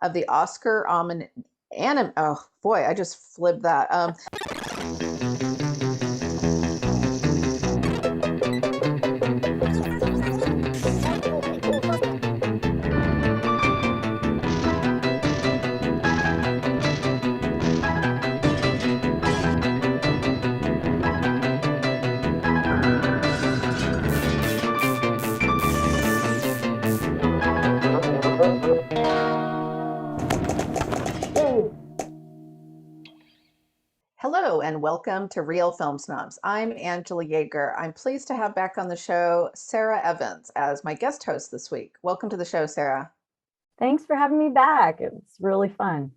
of the Oscar oh boy, I just flipped that. Hello and welcome to Real Film Snobs. I'm Angela Yeager. I'm pleased to have back on the show Sarah Evans as my guest host this week. Welcome to the show, Sarah. Thanks for having me back. It's really fun.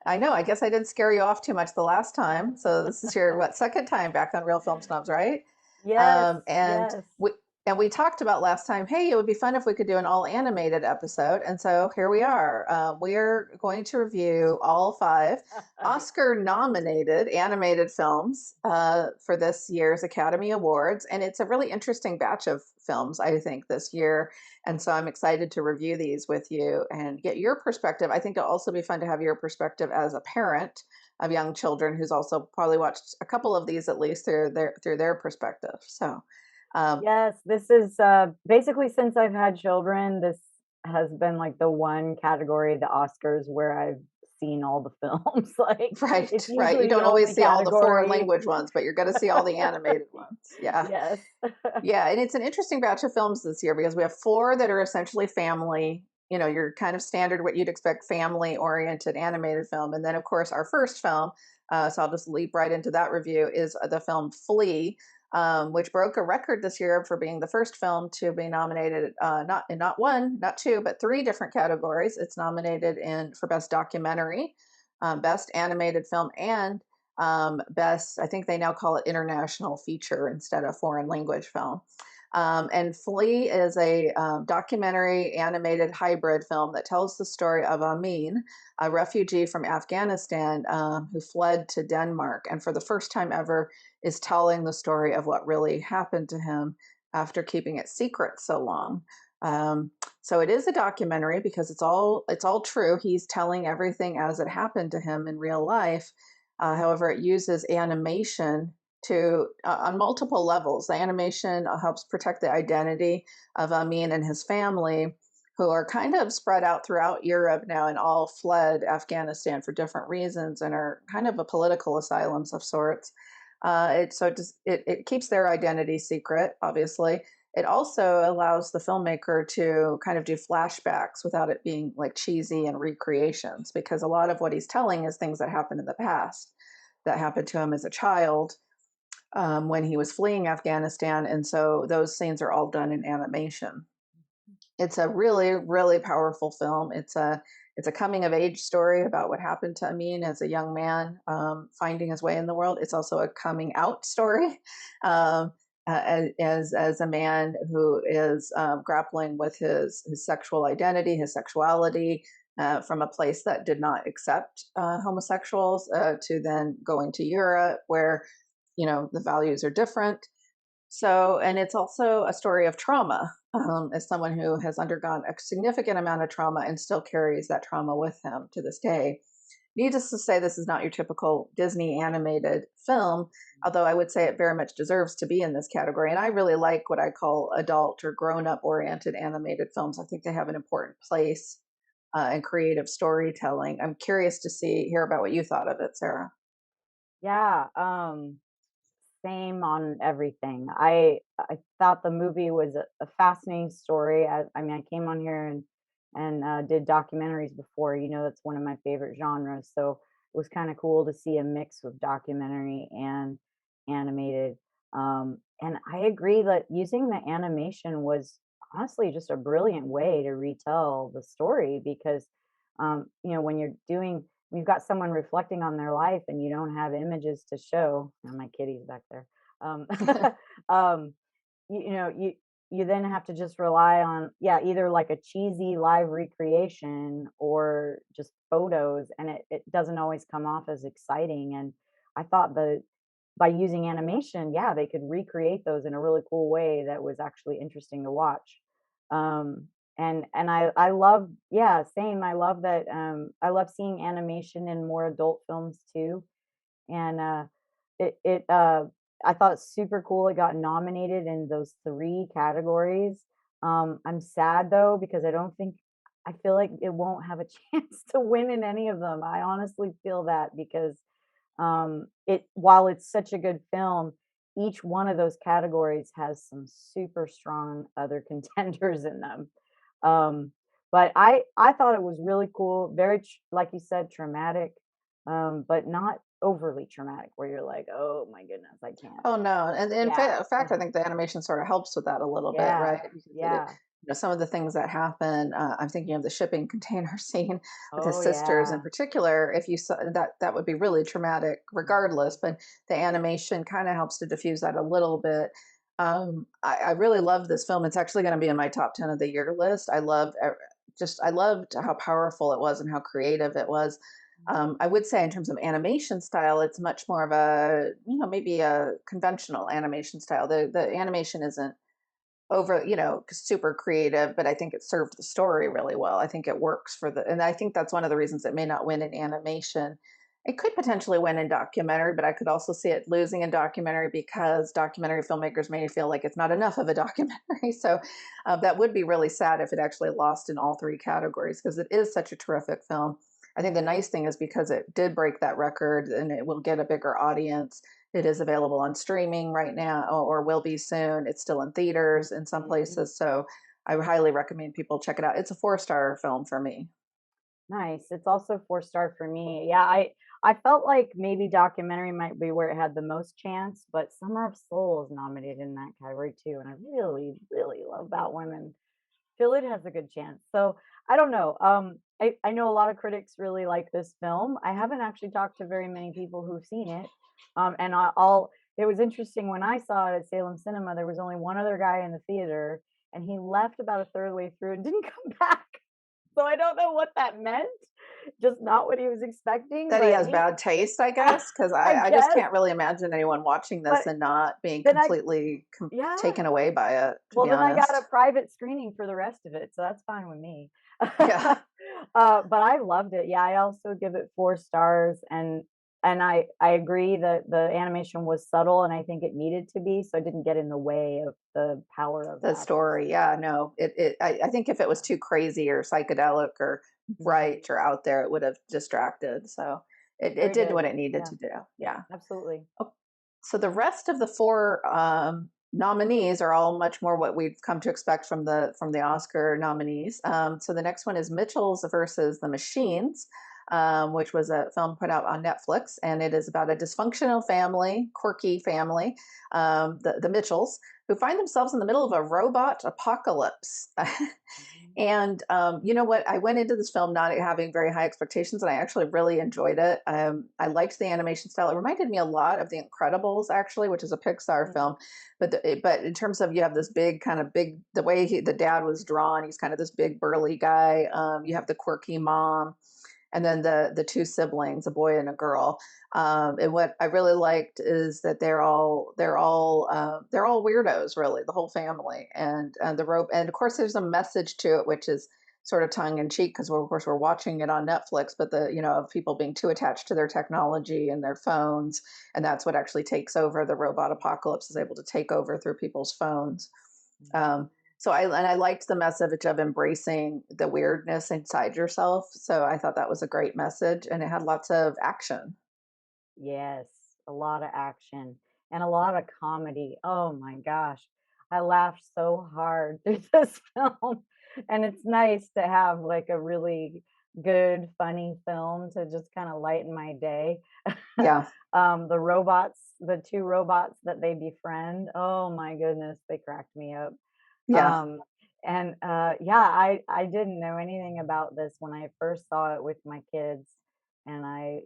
I know, I guess I didn't scare you off too much the last time. So this is your second time back on Real Film Snobs, right? Yes, Um, and yes. we and we talked about last time, hey, it would be fun if we could do an all animated episode. And so here we are. We're going to review all five Oscar nominated animated films for this year's Academy Awards. And it's a really interesting batch of films, I think, this year. And so I'm excited to review these with you and get your perspective. I think it'll also be fun to have your perspective as a parent of young children who's also probably watched a couple of these at least through their perspective. So um, Yes, this is basically since I've had children, this has been like the one category, the Oscars, where I've seen all the films. Like it's right, right. You usually the don't always only see all the foreign category. language ones, but you're going to see all the animated ones. Yeah. Yes. Yeah, and it's an interesting batch of films this year because we have four that are essentially family, your kind of standard what you'd expect family oriented animated film. And then, of course, our first film, so I'll just leap right into that review, is the film Flea, which broke a record this year for being the first film to be nominated not one, not two, but three different categories. It's nominated in for Best Documentary, Best Animated Film, and best, I think they now call it international feature instead of foreign language film. And Flea is a documentary animated hybrid film that tells the story of Amin, a refugee from Afghanistan who fled to Denmark, and for the first time ever is telling the story of what really happened to him after keeping it secret so long. So it is a documentary because it's all true. He's telling everything as it happened to him in real life. However, it uses animation to on multiple levels. The animation helps protect the identity of Amin and his family, who are kind of spread out throughout Europe now and all fled Afghanistan for different reasons and are kind of a political asylums of sorts. It keeps their identity secret, obviously. It also allows the filmmaker to kind of do flashbacks without it being like cheesy and recreations, because a lot of what he's telling is things that happened in the past that happened to him as a child when he was fleeing Afghanistan. And so those scenes are all done in animation. It's a really, really powerful film. It's a coming of age story about what happened to Amin as a young man finding his way in the world. It's also a coming out story as a man who is grappling with his sexual identity, his sexuality, from a place that did not accept homosexuals to then going to Europe where the values are different. So, and it's also a story of trauma, as someone who has undergone a significant amount of trauma and still carries that trauma with him to this day. Needless to say, this is not your typical Disney animated film, although I would say it very much deserves to be in this category. And I really like what I call adult or grown up oriented animated films. I think they have an important place in creative storytelling. I'm curious to hear about what you thought of it, Sarah. Yeah. Same on everything. I thought the movie was a fascinating story. I mean, I came on here and did documentaries before. That's one of my favorite genres. So it was kind of cool to see a mix of documentary and animated. And I agree that using the animation was honestly just a brilliant way to retell the story because, when you're doing you've got someone reflecting on their life and you don't have images to show. And my kitty's back there. Um, um, you then have to just rely on, yeah, either like a cheesy live recreation or just photos, and it doesn't always come off as exciting. And I thought that by using animation, yeah, they could recreate those in a really cool way that was actually interesting to watch. Um, And I love, yeah, same. I love that. I love seeing animation in more adult films too. And it it I thought it's super cool. It got nominated in those three categories. I'm sad though because I feel like it won't have a chance to win in any of them. I honestly feel that because it while it's such a good film, each one of those categories has some super strong other contenders in them. Um, but I thought it was really cool, very like you said, traumatic, but not overly traumatic where you're like, oh my goodness, I can't. Oh, no, and in Yeah, fact, I think the animation sort of helps with that a little bit, yeah, right? Because yeah. some of the things that happen, I'm thinking of the shipping container scene with his Oh sisters in yeah. particular. If you saw that, that would be really traumatic regardless, but the animation kind of helps to diffuse that a little bit. I really love this film. It's actually going to be in my top 10 of the year list. I loved how powerful it was and how creative it was. I would say in terms of animation style, it's much more of a, maybe a conventional animation style. The animation isn't over, super creative, but I think it served the story really well. I think it works and I think that's one of the reasons it may not win in animation. It could potentially win in documentary, but I could also see it losing in documentary because documentary filmmakers may feel like it's not enough of a documentary. So that would be really sad if it actually lost in all three categories because it is such a terrific film. I think the nice thing is because it did break that record and it will get a bigger audience. It is available on streaming right now or will be soon. It's still in theaters in some Mhm. places. So I would highly recommend people check it out. It's a 4-star film for me. Nice. It's also 4-star for me. Yeah, I felt like maybe documentary might be where it had the most chance, but Summer of Soul is nominated in that category too, and I really, really love that one and feel it has a good chance. So I don't know. I know a lot of critics really like this film. I haven't actually talked to very many people who've seen it. And I'll it was interesting when I saw it at Salem Cinema, there was only one other guy in the theater, and he left about a third way through and didn't come back. So I don't know what that meant. Just not what he was expecting, That he but has he bad taste, I guess, because I I just guess, can't really imagine anyone watching this but and not being then completely yeah. taken away by it, to Well, be then I got a honest. private screening for the rest of it, so that's fine with me. Yeah. But I loved it. Yeah, I also give it 4 stars, and I agree that the animation was subtle, and I think it needed to be, so it didn't get in the way of the power of The that of the story, yeah, story. no, I think if it was too crazy or psychedelic or Mhm. bright or out there, it would have distracted. So it Very did good. what it needed Yeah, to do. Yeah. absolutely. Oh, so the rest of the four nominees are all much more what we've come to expect from the Oscar nominees. So the next one is Mitchell's versus the Machines, which was a film put out on Netflix, and it is about a dysfunctional family, quirky family, the Mitchells, who find themselves in the middle of a robot apocalypse. Mhm. And you know what? I went into this film not having very high expectations, and I actually really enjoyed it. I liked the animation style. It reminded me a lot of The Incredibles, actually, which is a Pixar Mm. film. But in terms of you have this big the way the dad was drawn, he's kind of this big burly guy. You have the quirky mom, and then the two siblings, a boy and a girl. And what I really liked is that they're all weirdos, really, the whole family, and the rope. And of course, there's a message to it, which is sort of tongue in cheek because of course we're watching it on Netflix. But of people being too attached to their technology and their phones, and that's what actually takes over. The robot apocalypse is able to take over through people's phones. Mhm. Um, I liked the message of embracing the weirdness inside yourself. So I thought that was a great message, and it had lots of action. Yes, a lot of action and a lot of comedy. Oh my gosh. I laughed so hard through this film. And it's nice to have like a really good, funny film to just kind of lighten my day. Yeah, The two robots that they befriend, oh my goodness, they cracked me up. yeah, Um, and yeah, I didn't know anything about this when I first saw it with my kids, and I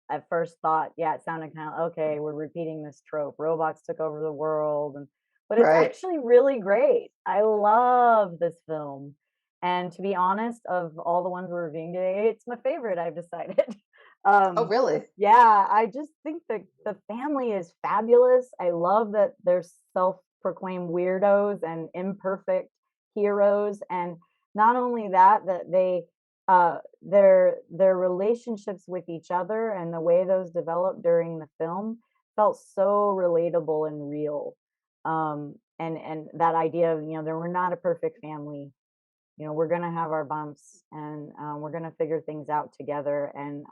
at first thought, yeah, it sounded kind of okay, we're repeating this trope. Robots took over the world and but it's right. actually really great. I love this film. And to be honest, of all the ones we're reviewing today, it's my favorite, I've decided. Oh, um really? yeah, I just think that the family is fabulous. I love that they're self-proclaimed weirdos and imperfect heroes, and not only that, that they their relationships with each other and the way those developed during the film felt so relatable and real. And that idea of, there were not a perfect family. We're gonna have our bumps, and we're gonna figure things out together. And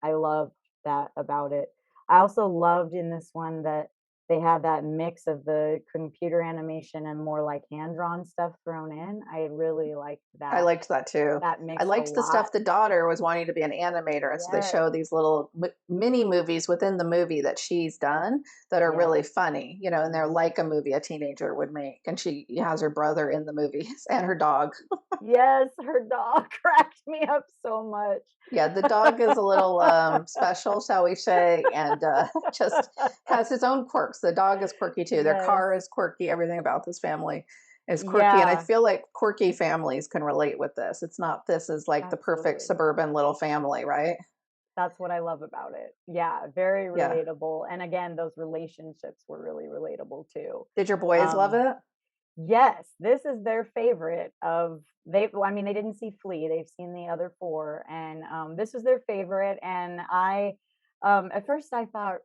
I loved that about it. I also loved in this one that they had that mix of the computer animation and more like hand drawn stuff thrown in. I really liked I that liked that too. I mix a liked the lot. stuff the daughter was wanting to be an animator, and so they Yes, show these little mini movies within the movie that she's done that are yes, really funny, and they're mhm. like a movie a teenager would make. And she has her brother in the movies and her dog. Yes, her dog cracked me up so much. Yeah, the dog is a little special, shall we say, and just has his own quirks. The dog is quirky too. Their Yes, car is quirky. Everything about this family is quirky, and I yeah, feel like quirky families can relate with this. It's not this is like the perfect absolutely. suburban little family, right? That's what I love about it. Yeah, very Yeah. relatable, and again, those relationships were really relatable too. Did your boys love Um, it? yes, this is their favorite of they well, I mean, they didn't see Flea, they've seen the other 4, and, this was their favorite, and at first I thought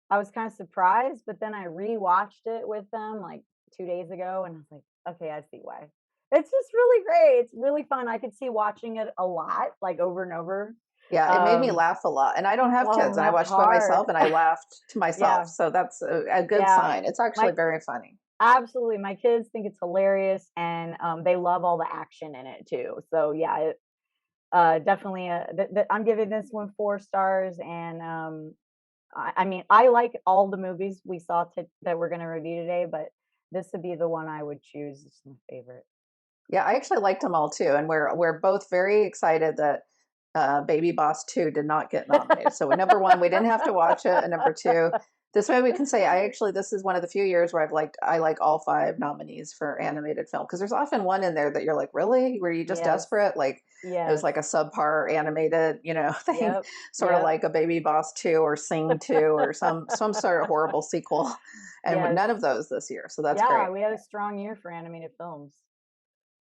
I was kinda surprised, but then I rewatched it with them, like, 2 days ago, and I was like, "Okay, I see why." It's just really great, it's really fun, I could see watching it a lot, like, over and over. Yeah, it made me Um, laugh a lot. And I don't have oh, kids, and I that watched by part. myself, and I laughed to myself. Yeah, So that's a good yeah. sign. It's actually My very funny. Absolutely, my kids think it's hilarious, and, they love all the action in it too. So, yeah, definitely, I'm giving this one 4 stars, and, I mean, I like all the movies we saw that we're gonna review today, but this would be the one I would choose as my favorite. Yeah, I actually liked them all too, and we're both very excited that Baby Boss 2 did not get nominated. So number one, we didn't have to watch it, and number two, this way we can say this is one of the few years where I like all 5 nominees for animated film, because there's often one in there that you're like, really, were you just Yes, desperate? Like it was yes, like a subpar animated, thing, yep, sort of yep, like a Baby Boss 2 or Sing 2 or some sort of horrible sequel, and yes. none of those this year. So that's Yeah, great. we had a strong year for animated films.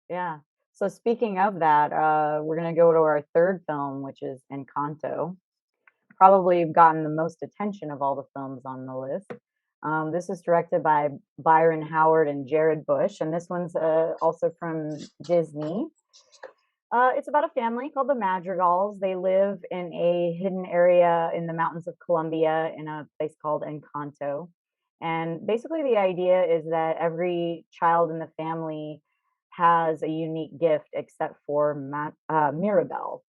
Yeah. So speaking of that, we're gonna go to our 3rd film, which is Encanto. Probably gotten the most attention of all the films on the list. This is directed by Byron Howard and Jared Bush, and this one's also from Disney. It's about a family called the Madrigals. They live in a hidden area in the mountains of Colombia in a place called Encanto. And basically, the idea is that every child in the family has a unique gift except for Mirabelle.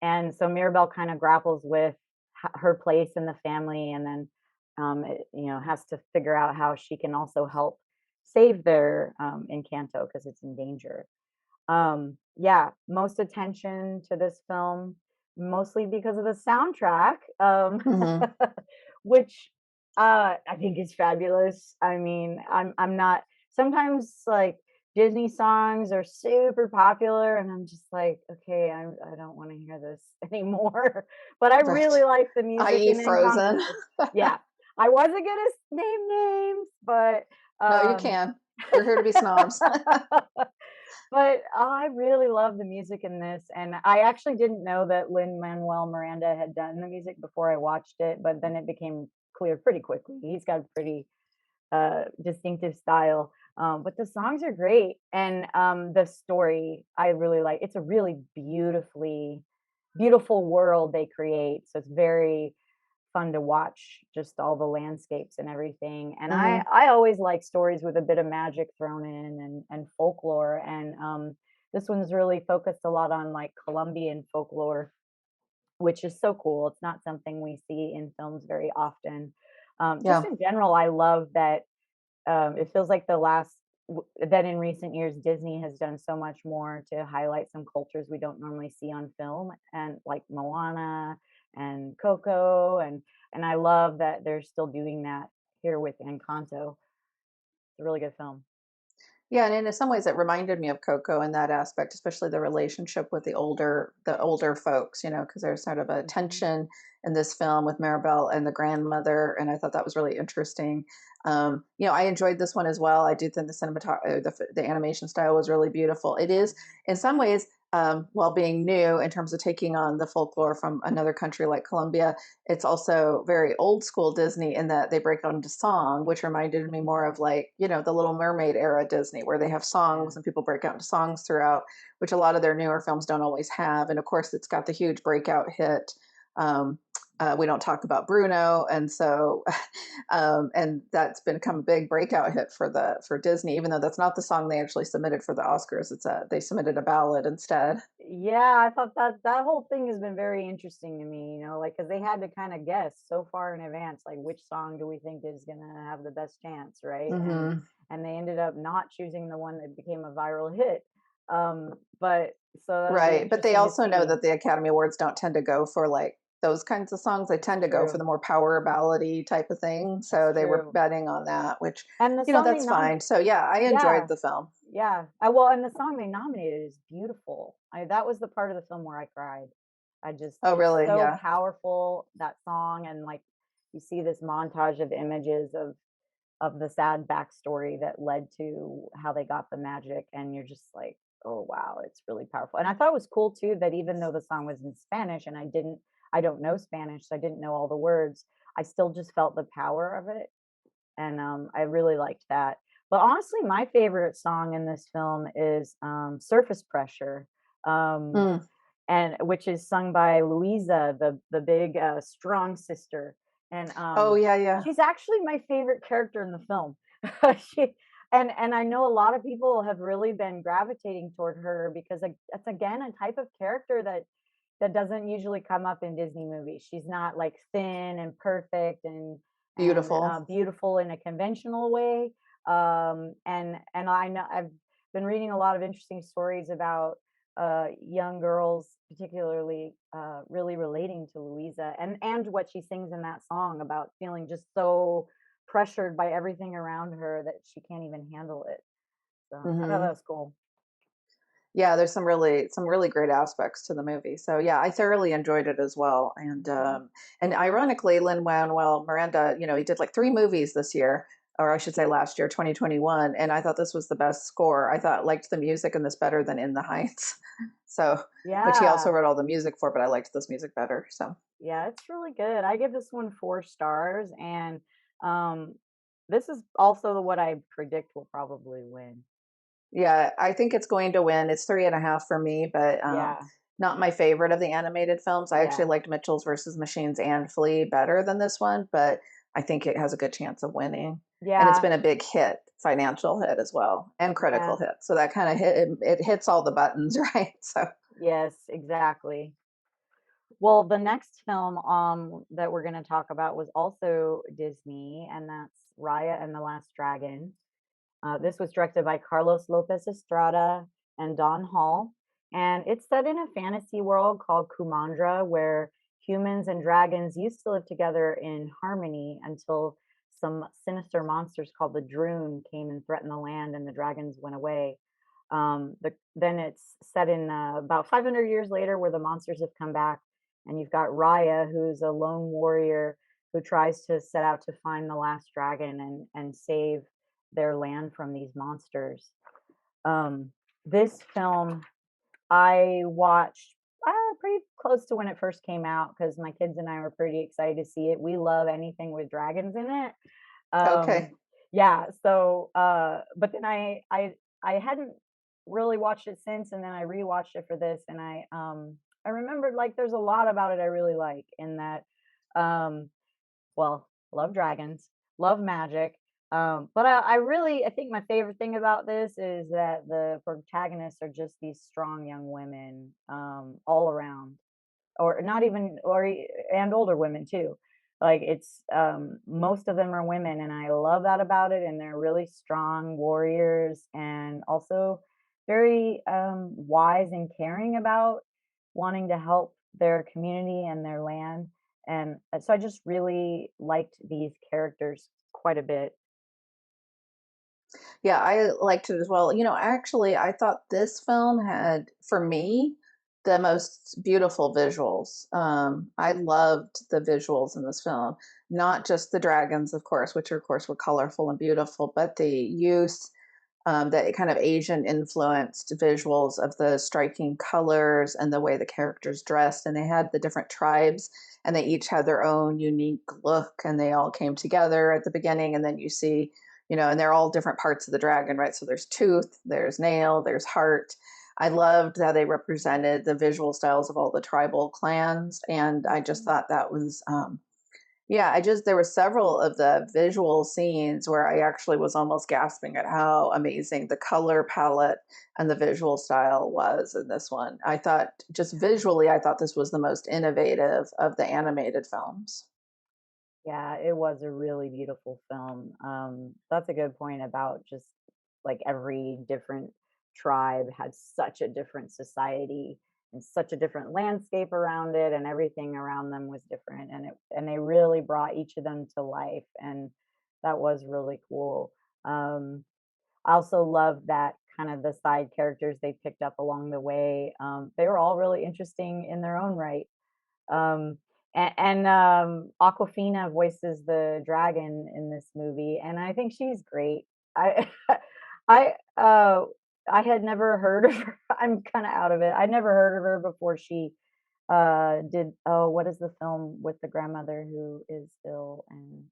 And so Mirabelle kind of grapples with her place in the family, and then has to figure out how she can also help save their Encanto because it's in danger. Yeah, most attention to this film, mostly because of the soundtrack, Hmm. which I think is fabulous. I mean, I'm not sometimes like Disney songs are super popular, and I'm just like, okay, I don't want to hear this anymore. But I really Right. like the music I.e. in Encanto. Frozen. Yeah, I wasn't gonna name names, but No, you um, can. We're here to be snobs. but I really love the music in this, and I actually didn't know that Lin-Manuel Miranda had done the music before I watched it, but then it became clear pretty quickly. He's got a pretty, distinctive style, but the songs are great, and, the story I really like. It's a really beautiful world they create, so it's very fun to watch just all the landscapes and everything. And I Hmm. I always like stories with a bit of magic thrown in and folklore. And this one's really focused a lot on like Colombian folklore, which is so cool. It's not something we see in films very often. Just Yeah. in general, I love that it feels like that in recent years Disney has done so much more to highlight some cultures we don't normally see on film, and like Moana and Coco, and I love that they're still doing that here with Encanto. It's a really good film. Yeah, and in some ways it reminded me of Coco in that aspect, especially the relationship with the older folks, because there's sort of a Mhm. tension in this film with Maribel and the grandmother, and I thought that was really interesting. I enjoyed this one as well. I do think the animation style was really beautiful. It is in some ways, while being new in terms of taking on the folklore from another country like Colombia, it's also very old school Disney in that they break out into song, which reminded me more of like, the Little Mermaid era Disney, where they have songs Yeah. and people break out into songs throughout, which a lot of their newer films don't always have. And of course, it's got the huge breakout hit. Um, we don't talk about Bruno, and so, and that's become a big breakout hit for Disney. Even though that's not the song they actually submitted for the Oscars, they submitted a ballad instead. Yeah, I thought that whole thing has been very interesting to me, like, because they had to kinda guess so far in advance, like, which song do we think is gonna have the best chance, right? And Hmm. and they ended up not choosing the one that became a viral hit. But so that'll be Right, but they interesting to also know see. that the Academy Awards don't tend to go for, like, those kinds of songs, they It's tend to go for true. the more power ballady type of thing, It's so they were true. betting on that, which, And the song they that's fine. So, yeah, I enjoyed yeah. the film. Yeah. Well, and the song they nominated is beautiful. That was the part of the film where I cried. Oh, It's really? so Yeah. powerful, that song, and, like, you see this montage of images of the sad backstory that led to how they got the magic, and you're just like, "Oh, wow, it's really powerful." And I thought it was cool too that even though the song was in Spanish and I don't know Spanish, so I didn't know all the words, I still just felt the power of it, and, I really liked that. But honestly, my favorite song in this film is, "Surface Pressure," um, Mm. and which is sung by Louisa, the big, strong sister, and, Oh, yeah, yeah. she's actually my favorite character in the film. She and I know a lot of people have really been gravitating toward her because, like, that's again a type of character that doesn't usually come up in Disney movies. She's not, like, thin and perfect and Beautiful. beautiful in a conventional way, and I know I've been reading a lot of interesting stories about, young girls, particularly, really relating to Louisa and what she sings in that song about feeling just so pressured by everything around her that she can't even handle it. So, I thought that Mhm. was cool. Yeah, there's some really great aspects to the movie. So yeah, I thoroughly enjoyed it as well. Mhm. And ironically, Lin-Manuel Miranda, he did like 3 movies this year, or I should say last year, 2021. And I thought this was the best score. Liked the music in this better than In the Heights. So, which he also Yeah. wrote all the music for, but I liked this music better. So Yeah, it's really good. I give this one 4 stars, and, um, this is also what I predict will probably win. yeah, I think it's going to win. It's 3.5 for me, but Yeah, not my favorite of the animated films. I actually yeah, liked Mitchell's versus Machines and Flea better than this one, but I think it has a good chance of winning. And it's yeah, been a big hit, financial hit as well, and critical yeah, hit. So that kind of it hits all the buttons, right? So yes, exactly. Well, the next film, that we're gonna talk about was also Disney, and that's Raya and the Last Dragon. This was directed by Carlos López Estrada and Don Hall, and it's set in a fantasy world called Kumandra, where humans and dragons used to live together in harmony until some sinister monsters called the Droon came and threatened the land, and the dragons went away. Then it's set in about 500 years later, where the monsters have come back, and you've got Raya, who's a lone warrior who tries to set out to find the last dragon and save their land from these monsters. This film I watched pretty close to when it first came out because my kids and I were pretty excited to see it. We love anything with dragons in it. okay. Yeah, so but then I hadn't really watched it since, and then I rewatched it for this, and I remembered like there's a lot about it I really like in that um well, love dragons, love magic. But I think my favorite thing about this is that the protagonists are just these strong young women, all around, or not even, and older women too. Like it's most of them are women, and I love that about it. And they're really strong warriors, and also very wise and caring about wanting to help their community and their land. And so I just really liked these characters quite a bit. Yeah, I liked it as well. Actually, I thought this film had, for me, the most beautiful visuals. I loved the visuals in this film, not just the dragons, of course, which of course were colorful and beautiful, but the use, that kind of Asian influenced visuals of the striking colors and the way the characters dressed. And they had the different tribes, and they each had their own unique look, and they all came together at the beginning. And then you see, and they're all different parts of the dragon, right? So there's tooth, there's nail, there's heart. I loved how they represented the visual styles of all the tribal clans. And I just Mhm. thought that was, yeah, there were several of the visual scenes where I actually was almost gasping at how amazing the color palette and the visual style was in this one. I thought, just visually, I thought this was the most innovative of the animated films. Yeah, it was a really beautiful film. That's a good point about just like every different tribe had such a different society and such a different landscape around it, and everything around them was different, and they really brought each of them to life, and that was really cool. Um, I also love that kind of the side characters they picked up along the way. They were all really interesting in their own right. Um, Aquafina voices the dragon in this movie, and I think she's great. I I, uh, I had never heard of her. I'm kinda out of it. I'd never heard of her before she, did what is the film with the grandmother who is ill and,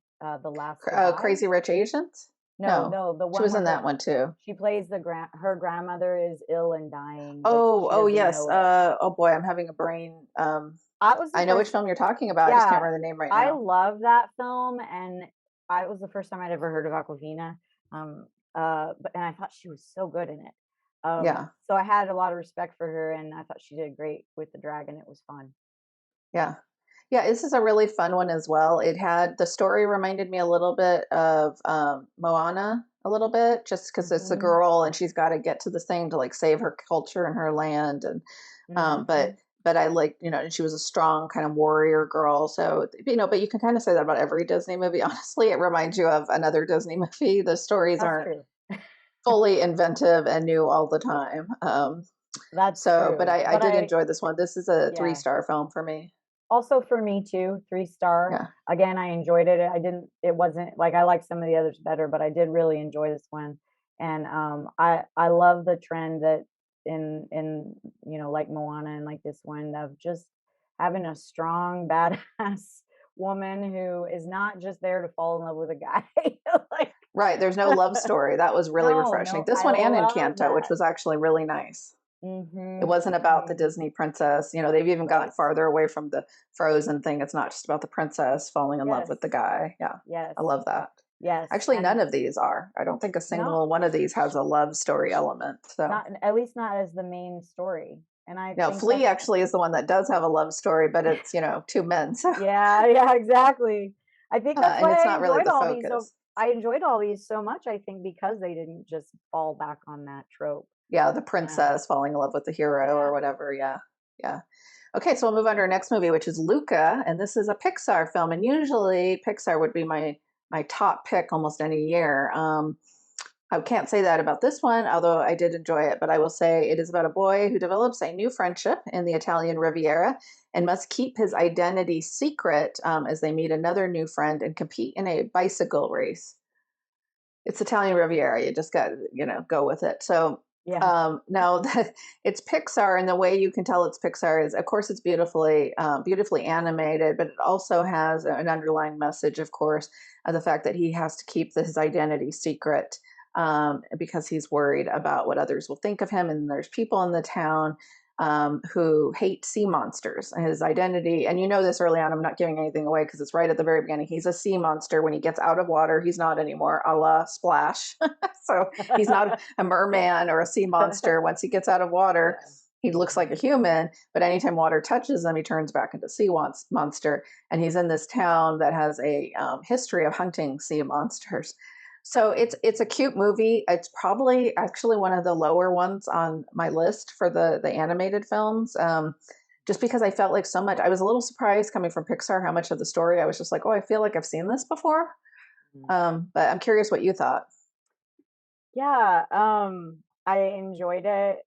The Last Goodbye? Crazy Rich Asians? No, No, no, the she one was where in that one too. she plays her grandmother is ill and dying, but Oh, she oh doesn't yes. know it. Oh boy, I'm having a brain. I was the I know which first film you're talking about. I just can't Yeah, remember the name right I now. love that film, and I was the first time I'd ever heard of Awkwafina, um, and I thought she was so good in it. Yeah. So I had a lot of respect for her, and I thought she did great with the dragon. It was fun. Yeah. Yeah, this is a really fun one as well. The story reminded me a little bit of Moana, a little bit, just because it's a Mhm, girl and she's got to get to this thing to like save her culture and her land. And mhm. but I like, and she was a strong kind of warrior girl. So, but you can kind of say that about every Disney movie. Honestly, it reminds you of another Disney movie. The stories That's aren't true. fully inventive and new all the time. That's But true, I but did enjoy this one. This is a yeah. three-star film for me. Also for me too, 3 star. Yeah. Again, I enjoyed it. It wasn't like I like some of the others better, but I did really enjoy this one. And I love the trend that like Moana and like this one of just having a strong badass woman who is not just there to fall in love with a guy. Like Right, there's no love story. That was really no, refreshing. no, This I one and love Encanto, which that. was actually really nice. It Mhm. wasn't about the Mhm. Disney princess. They've even gotten Right. farther away from the Frozen thing. It's not just about the princess falling in love Yes. with the guy. Yeah, Yes. I love that. Yes. Actually, none And of these are. I don't think a no, single one of these has a love story element. So, not at least not as the main story, and I no, think Flea that's actually is the one that does have a love story, but it's, two men. So, yeah, yeah, exactly. I think that's and why it's not really the focus. I enjoyed all these so much, I think because they didn't just fall back on that trope. Yeah, the Um, princess falling in love with the hero or yeah. whatever. Yeah. Yeah. Okay, so we'll move on to our next movie, which is Luca, and this is a Pixar film. And usually Pixar would be my top pick almost any year. I can't say that about this one, although I did enjoy it. But I will say it is about a boy who develops a new friendship in the Italian Riviera and must keep his identity secret as they meet another new friend and compete in a bicycle race. It's Italian Riviera. You just got to, go with it. So Yeah. now that it's Pixar, and the way you can tell it's Pixar is, of course, it's beautifully animated, but it also has an underlying message, of course, of the fact that he has to keep his identity secret, because he's worried about what others will think of him. And there's people in the town who hate sea monsters. His identity, and you know this early on, I'm not giving anything away because it's right at the very beginning. He's a sea monster. When he gets out of water, he's not anymore, a la Splash. So he's not a merman or a sea monster. Once he gets out of water, Yeah. he looks like a human, but anytime water touches him, he turns back into sea monster. And he's in this town that has a history of hunting sea monsters. So it's a cute movie. It's probably actually one of the lower ones on my list for the animated films. Just because I felt like so much, I was a little surprised coming from Pixar how much of the story I was just like, oh, I feel like I've seen this before. Mhm. But I'm curious what you thought. Yeah, I enjoyed it,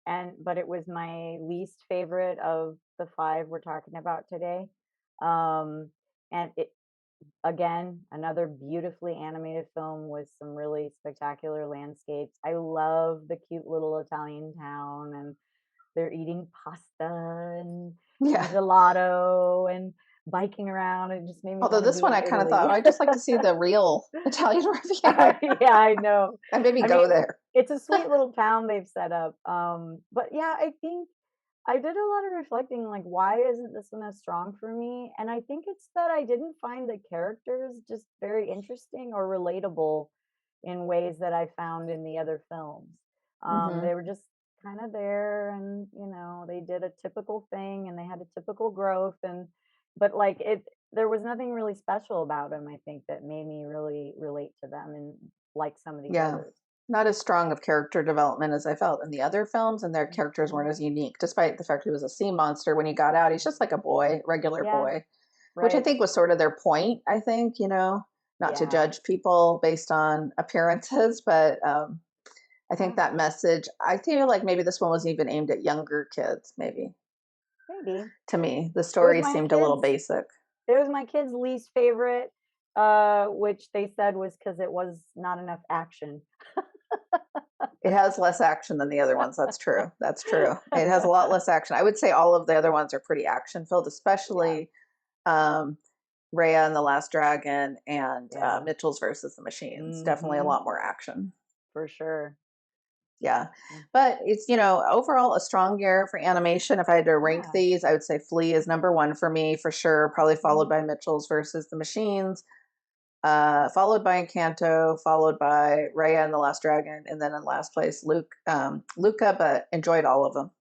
but it was my least favorite of the 5 we're talking about today. Um, and it again, another beautifully animated film with some really spectacular landscapes. I love the cute little Italian town, and they're eating pasta and Yeah. gelato and biking around. It just made me Although wanna this be one in I kind of thought, Italy. oh, I'd just like to see the real Italian Riviera Yeah, I know. and maybe I mean, go there. it's a sweet little town they've set up. But yeah, I think I did a lot of reflecting, like, why isn't this one as strong for me? And I think it's that I didn't find the characters just very interesting or relatable in ways that I found in the other films. Hmm. They were just kind of there, and they did a typical thing, and they had a typical growth, but like there was nothing really special about them. I think that made me really relate to them and like some of these Yeah. others. Not as strong of character development as I felt in the other films, and their characters weren't Mhm. as unique, despite the fact he was a sea monster. When he got out, he's just like a boy, regular Yeah, boy, which I right. think was sort of their point. I think, not to Yeah, judge people based on appearances, but I think yeah, that message, I feel like maybe this one was even aimed at younger kids, maybe. maybe. To me, the It was story my seemed a little kids. basic. It was my kids' least favorite, which they said was because it was not enough action. It has less action than the other ones. That's true. That's true. It has a lot less action. I would say all of the other ones are pretty action filled, Yeah, especially um, Raya and the Last Dragon and yeah. Mitchell's versus the Machines. Definitely a Mhm. lot more action. For sure. Yeah. Yeah. But it's, overall a strong year for animation. If I had to rank Yeah. these, I would say Flea is number one for me for sure, probably followed Mhm. by Mitchell's versus the Machines, followed by Encanto, followed by Raya and the Last Dragon, and then in last place, Luca, but enjoyed all of them.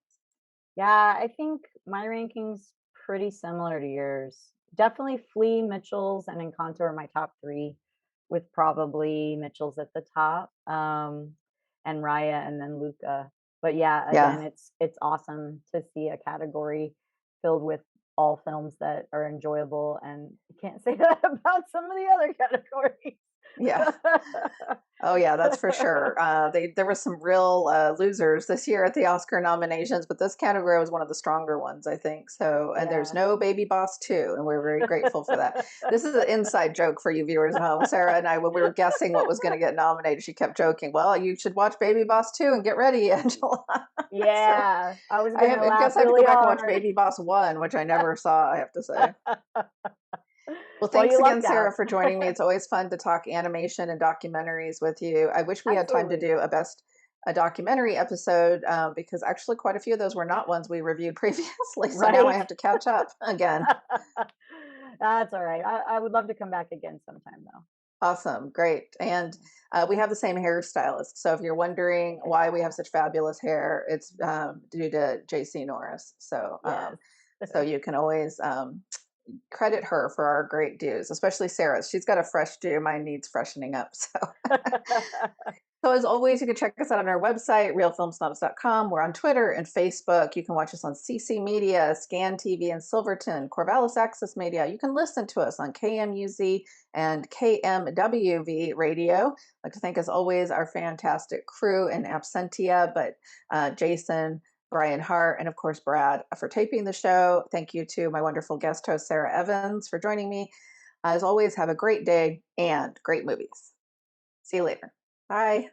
Yeah, I think my ranking's pretty similar to yours. Definitely Flea, Mitchell's, and Encanto are my top 3, with probably Mitchell's at the top, and Raya, and then Luca. But yeah, Yeah. again, it's awesome to see a category filled with all films that are enjoyable, and you can't say that about some of the other categories. Yeah. Oh yeah, that's for sure. There were some real losers this year at the Oscar nominations, but this category was one of the stronger ones, I think. So, and there's Yeah. no Baby Boss 2, and we're very grateful for that. This is an inside joke for you viewers at home. Sarah and I, when we were guessing what was going to get nominated, she kept joking, "Well, you should watch Baby Boss 2 and get ready, Angela." So Yeah, I was gonna I laugh guess I have to go really back and watch hard. Baby Boss 1, which I never saw. I have to say. Well, Well, thanks you again, lucked Sarah, out. for joining me. It's always fun to talk animation and documentaries with you. I wish we had time to Absolutely. do a documentary episode because actually quite a few of those were not ones we reviewed previously. So now I Right? have to catch up again. That's all right. I would love to come back again sometime, though. Awesome, great, and we have the same hairstylist. So if you're wondering why we have such fabulous hair, it's due to JC Norris. So Yes. so you can always credit her for our great dues, especially Sarah's. She's got a fresh do. Mine needs freshening up. So as always, you can check us out on our website, realfilmsnobs.com. We're on Twitter and Facebook. You can watch us on CC Media, Scan TV in Silverton, Corvallis Access Media. You can listen to us on KMUZ and KMWV Radio. I'd like to thank, as always, our fantastic crew in absentia, but Jason, Brian Hart, and of course, Brad for taping the show. Thank you to my wonderful guest host, Sarah Evans, for joining me. As always, have a great day and great movies. See you later. Bye.